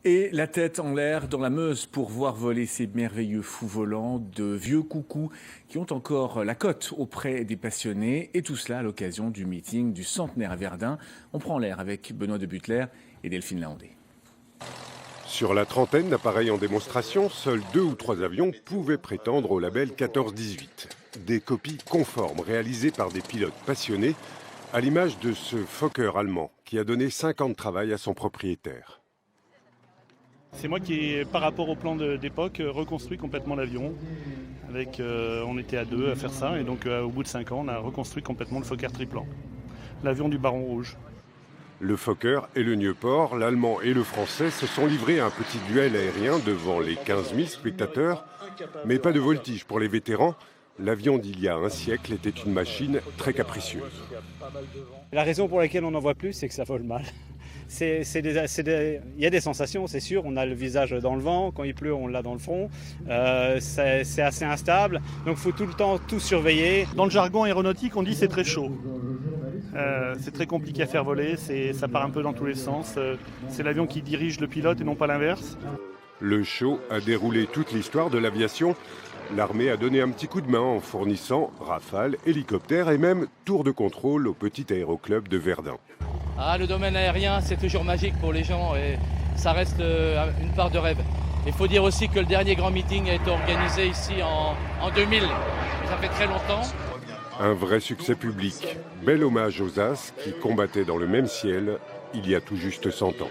Et la tête en l'air dans la Meuse pour voir voler ces merveilleux fous volants de vieux coucous qui ont encore la cote auprès des passionnés. Et tout cela à l'occasion du meeting du centenaire à Verdun. On prend l'air avec Benoît de Butler et Delphine Laondé. Sur la trentaine d'appareils en démonstration, seuls 2 ou 3 avions pouvaient prétendre au label 14-18. Des copies conformes réalisées par des pilotes passionnés, à l'image de ce Fokker allemand qui a donné 5 ans de travail à son propriétaire. C'est moi qui, par rapport au plan d'époque, reconstruit complètement l'avion. On était à 2 à faire ça, et donc au bout de 5 ans, on a reconstruit complètement le Fokker triplan, l'avion du Baron Rouge. Le Fokker et le Nieuport, l'Allemand et le Français se sont livrés à un petit duel aérien devant les 15 000 spectateurs. Mais pas de voltige pour les vétérans. L'avion d'il y a un siècle était une machine très capricieuse. La raison pour laquelle on n'en voit plus, c'est que ça vole mal. Il y a des sensations, c'est sûr. On a le visage dans le vent, quand il pleut, on l'a dans le front. C'est assez instable, donc il faut tout le temps tout surveiller. Dans le jargon aéronautique, on dit c'est très chaud. C'est très compliqué à faire voler, ça part un peu dans tous les sens. C'est l'avion qui dirige le pilote et non pas l'inverse. Le show a déroulé toute l'histoire de l'aviation. L'armée a donné un petit coup de main en fournissant Rafale, hélicoptères et même tour de contrôle au petit aéroclub de Verdun. Le domaine aérien, c'est toujours magique pour les gens et ça reste une part de rêve. Il faut dire aussi que le dernier grand meeting a été organisé ici en 2000. Ça fait très longtemps. Un vrai succès public. Bel hommage aux As qui combattaient dans le même ciel il y a tout juste 100 ans.